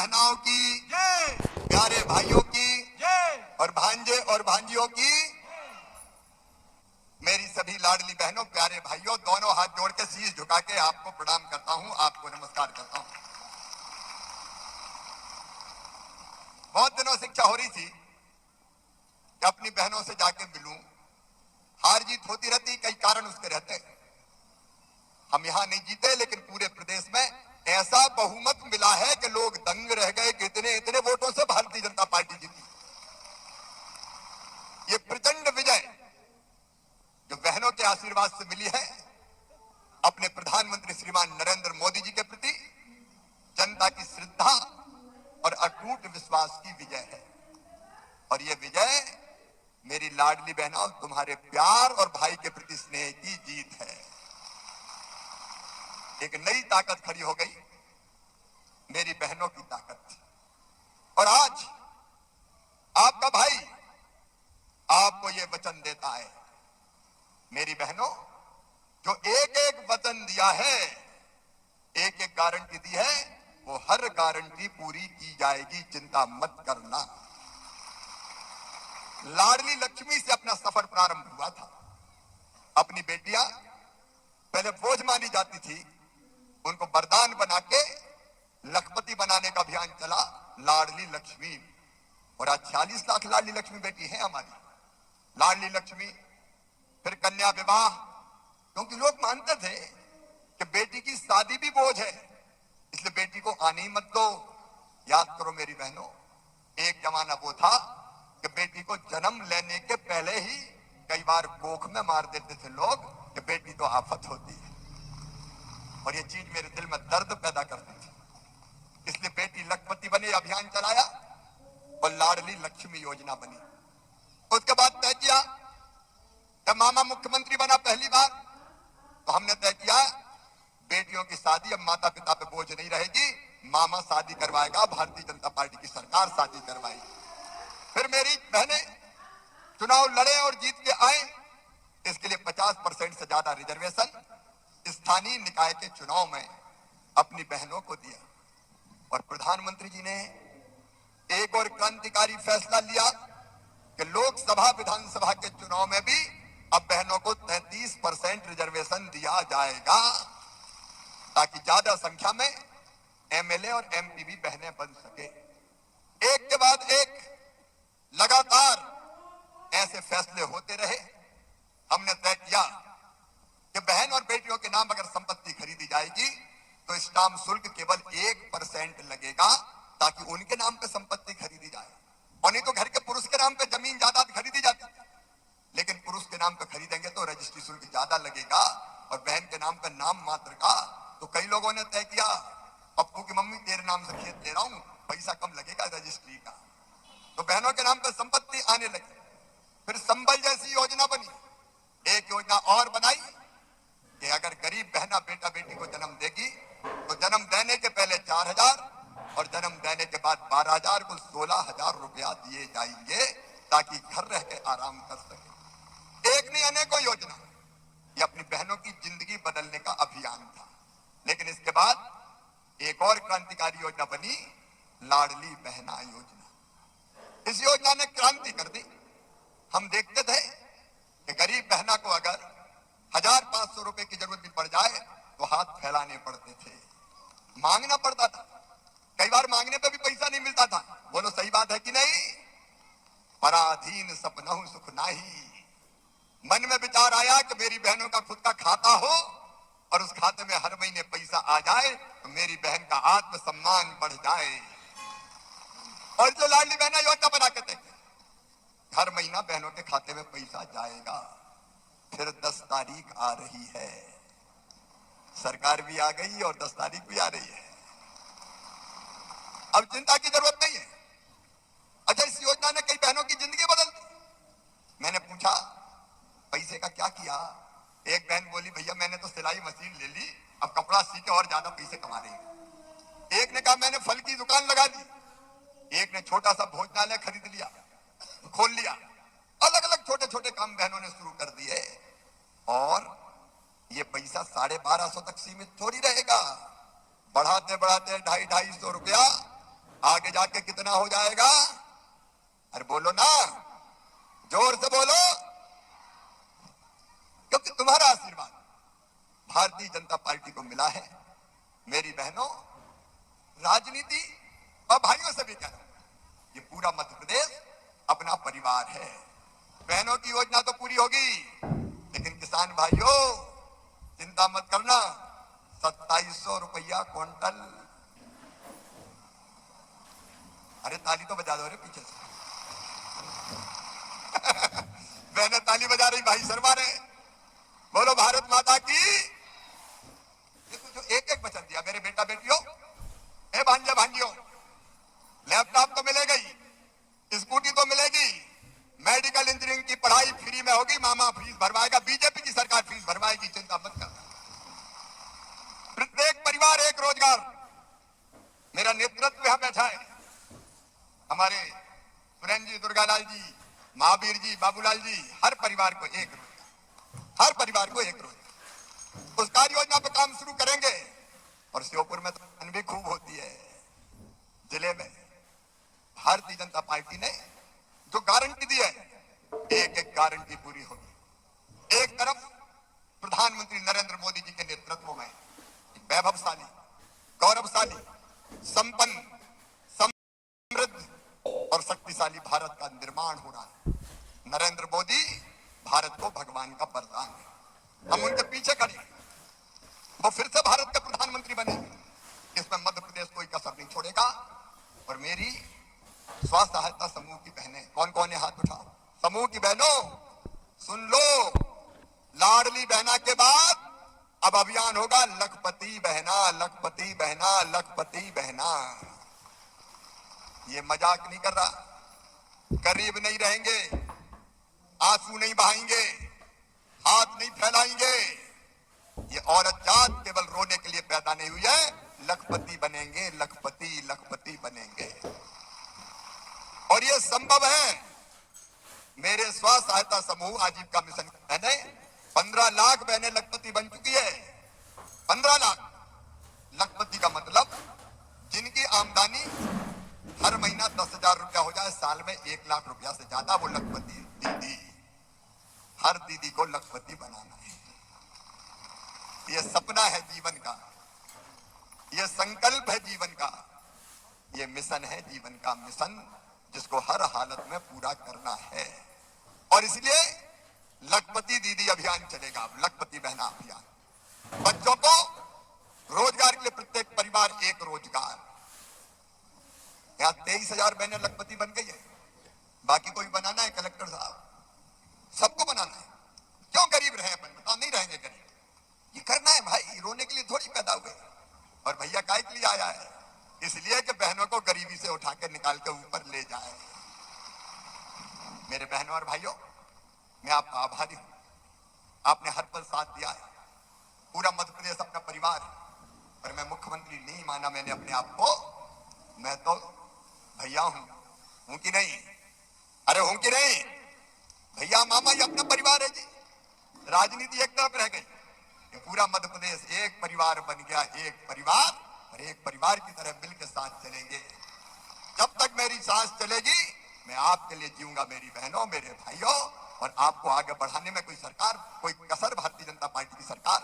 बहनाओं की जय, प्यारे भाइयों की जय और भांजे और भांजियों की मेरी सभी लाडली बहनों, प्यारे भाइयों, दोनों हाथ जोड़ के शीश झुका के आपको प्रणाम करता हूं, आपको नमस्कार करता हूं। बहुत दिनों से इच्छा हो रही थी कि अपनी बहनों से जाके मिलूं। हार जीत होती रहती, कई कारण उसके रहते। हम यहां नहीं जीते, लेकिन पूरे प्रदेश में ऐसा बहुमत मिला है कि लोग दंग रह गए कि इतने इतने वोटों से भारतीय जनता पार्टी जीती। ये प्रचंड विजय जो बहनों के आशीर्वाद से मिली है, अपने प्रधानमंत्री श्रीमान नरेंद्र मोदी जी के प्रति जनता की श्रद्धा और अटूट विश्वास की विजय है। और ये विजय मेरी लाडली बहनों, तुम्हारे प्यार और भाई के प्रति स्नेह की जीत है। एक नई ताकत खड़ी हो गई, मेरी बहनों की ताकत। और आज आपका भाई आपको ये वचन देता है, मेरी बहनों, जो एक एक वचन दिया है, एक एक गारंटी दी है, वो हर गारंटी पूरी की जाएगी, चिंता मत करना। लाडली लक्ष्मी से अपना सफर प्रारंभ हुआ था। अपनी बेटियां पहले बोझ मानी जाती थी, उनको वरदान बना के लखपति बनाने का अभियान चला, लाडली लक्ष्मी। और आज 40 लाख लाडली लक्ष्मी बेटी है हमारी। लाडली लक्ष्मी, फिर कन्या विवाह, क्योंकि लोग मानते थे कि बेटी की शादी भी बोझ है, इसलिए बेटी को आने ही मत दो। याद करो मेरी बहनों, एक जमाना वो था कि बेटी को जन्म लेने के पहले ही कई बार कोख में मार देते थे लोग कि बेटी तो आफत होती है। और ये चीज मेरे दिल में दर्द पैदा करती थी, इसलिए बेटी लखपति बने अभियान चलाया और लाडली लक्ष्मी योजना बनी। उसके बाद तय किया, जब मामा मुख्यमंत्री बना पहली बार, तो हमने तय किया बेटियों की शादी अब माता पिता पे बोझ नहीं रहेगी, मामा शादी करवाएगा, भारतीय जनता पार्टी की सरकार शादी करवाएगी। फिर मेरी बहनें चुनाव लड़े और जीत के आए, इसके लिए 50% से ज्यादा रिजर्वेशन स्थानीय निकाय के चुनाव में अपनी बहनों को दिया। और प्रधानमंत्री जी ने एक और क्रांतिकारी फैसला लिया कि लोकसभा विधानसभा के चुनाव में भी अब बहनों को 33% रिजर्वेशन दिया जाएगा, ताकि ज्यादा संख्या में एमएलए और एमपी भी बहनें बन सके। एक के बाद एक लगातार ऐसे फैसले होते रहे। हमने तय किया कि बहन और बेटियों के नाम अगर संपत्ति खरीदी जाएगी तो स्टाम्प शुल्क केवल 1% लगेगा, ताकि उनके नाम पे संपत्ति खरीदी जाए। और नहीं तो घर के पुरुष के नाम पे जमीन जायदाद खरीदी जाती, लेकिन पुरुष के नाम पे खरीदेंगे तो रजिस्ट्री शुल्क ज्यादा लगेगा, और बहन के नाम पे नाम मात्र का। तो कई लोगों ने तय किया, पप्पू की मम्मी तेरे नाम से खेत ले रहा हूं, पैसा कम लगेगा रजिस्ट्री का। तो बहनों के नाम पे संपत्ति आने लगी। फिर संबल जैसी योजना बनी। एक योजना और बनाई कि अगर गरीब बहना बेटा बेटी को जन्म देगी तो जन्म देने के पहले 4,000 और जन्म देने के बाद 12,000, कुल 16,000 रुपया दिए जाएंगे, ताकि घर रह के आराम कर सके। एक नहीं अनेकों योजना, ये अपनी बहनों की जिंदगी बदलने का अभियान था। लेकिन इसके बाद एक और क्रांतिकारी योजना बनी, लाडली बहना योजना। इस योजना ने क्रांति कर दी। हम देखते थे कि गरीब बहना को अगर 1,500 रुपए की जरूरत भी पड़ जाए तो हाथ फैलाने पड़ते थे, मांगना पड़ता था। कई बार मांगने पे भी पैसा नहीं मिलता था। बोलो सही बात है कि नहीं? पराधीन सपनहु सुख नाही। मन में विचार आया कि मेरी बहनों का खुद का खाता हो और उस खाते में हर महीने पैसा आ जाए तो मेरी बहन का आत्मसम्मान बढ़ जाए। और जो लाडली बहना योजना बना के थे, हर महीना बहनों के खाते में पैसा जाएगा। फिर 10 तारीख आ रही है, सरकार भी आ गई और 10 तारीख भी आ रही है। अब चिंता की जरूरत नहीं है। अच्छा, इस योजना ने कई बहनों की जिंदगी बदल दी। मैंने पूछा पैसे का क्या किया? एक बहन बोली, भैया मैंने तो सिलाई मशीन ले ली, अब कपड़ा सी के और ज्यादा पैसे कमा रही है। एक ने कहा मैंने फल की दुकान लगा दी। एक ने छोटा सा भोजनालय खरीद लिया, खोल लिया। अलग अलग छोटे छोटे काम बहनों ने शुरू कर दिए। और ये पैसा 1250 तक सीमित थोड़ी रहेगा, बढ़ाते बढ़ाते 250-250 रुपया आगे जाके कितना हो जाएगा? अरे बोलो ना, जोर से बोलो, क्योंकि तुम्हारा आशीर्वाद भारतीय जनता पार्टी को मिला है। मेरी बहनों, राजनीति और भाइयों से भी कह रहा हूं, ये पूरा मध्य प्रदेश अपना परिवार है। बहनों की योजना तो पूरी होगी, लेकिन किसान भाइयों चिंता मत करना, 2700 रुपया क्विंटल। अरे ताली तो बजा दो रे पीछे से। बहनें ताली बजा रही, भाई शर्मा रहे। बोलो भारत माता की। देखो जो एक एक वचन दिया मेरे बेटा बेटियों, ए भांजे भांजियों, लैपटॉप तो मिलेगा ही, स्कूटी तो मिलेगी, मेडिकल इंजीनियरिंग की पढ़ाई फ्री में होगी, मामा फीस भरवाएगा, बीजेपी की सरकार फीस भरवाएगी, चिंता मत कर। प्रत्येक परिवार एक रोजगार। मेरा नेतृत्व यहां बैठा है, हमारे सुरेंद्र जी, दुर्गालाल जी, महावीर जी, बाबूलाल जी, हर परिवार को एक रोजगार, हर परिवार को एक रोजगार। उस कार्य योजना पर काम शुरू करेंगे। और श्योपुर में तो भी खूब होती है, जिले में भारतीय जनता पार्टी ने जो गारंटी दी है, एक एक गारंटी पूरी होगी। एक तरफ प्रधानमंत्री नरेंद्र मोदी जी के नेतृत्व में वैभवशाली, गौरवशाली, संपन्न, समृद्ध और शक्तिशाली भारत का निर्माण हो रहा है। नरेंद्र मोदी भारत को भगवान का वरदान है, हम उनके पीछे खड़े हैं। वो फिर से भारत के प्रधानमंत्री बनेंगे, इसमें मध्य प्रदेश कोई कसर नहीं छोड़ेगा। और मेरी स्व सहायता समूह की बहनें, कौन कौन है हाथ उठाओ, समूह की बहनों सुन लो, लाडली बहना के बाद अब अभियान होगा लखपति बहना, लखपति बहना, लखपति बहना। ये मजाक नहीं कर रहा, गरीब नहीं रहेंगे, आंसू नहीं बहाएंगे, हाथ नहीं फैलाएंगे। ये औरत जात केवल रोने के लिए पैदा नहीं हुई है, लखपति बनेंगे, लखपति लखपति बनेंगे। और ये संभव है। मेरे स्व सहायता समूह आजीविका मिशन की बहनें 15 लाख बहनें लखपति बन चुकी है। 15 लाख। लखपति का मतलब जिनकी आमदनी हर महीना 10,000 रुपया हो जाए, साल में 1 लाख रुपया से ज्यादा, वो लखपति दीदी। हर दीदी को लखपति बनाना है। ये सपना है जीवन का, ये संकल्प है जीवन का, ये मिशन है जीवन का मिशन, जिसको हर हालत में पूरा करना है। और इसलिए लखपति दीदी अभियान चलेगा, अब लखपति बहना अभियान। बच्चों को रोजगार के लिए प्रत्येक परिवार एक रोजगार। यहां 23,000 बहनें लखपति बन गई है, बाकी कोई बनाना है कलेक्टर साहब, सबको बनाना है। क्यों गरीब रहे अपन, बताओ, नहीं रहेंगे गरीब, ये करना है भाई, रोने के लिए थोड़ी पैदा हुए। और भैया काय के लिए आया है, इसलिए कि बहनों को गरीबी से उठा के निकाल के ऊपर ले जाए। मेरे बहनों और भाइयों, मैं आपका आभारी हूं, आपने हर पल साथ दिया है। पूरा मध्य प्रदेश अपना परिवार है, और मैं मुख्यमंत्री नहीं माना मैंने अपने आप को, मैं तो भैया हूं कि नहीं? अरे हूं कि नहीं? भैया मामा ये अपना परिवार है जी। राजनीति एक तरफ रह गई, ये पूरा मध्य प्रदेश एक परिवार बन गया, एक परिवार, और एक परिवार की तरह मिलकर साथ चलेंगे। जब तक मेरी सांस चलेगी, मैं आपके लिए जीऊंगा मेरी बहनों, मेरे भाइयों, और आपको आगे बढ़ाने में कोई सरकार, कोई कसर भारतीय जनता पार्टी की सरकार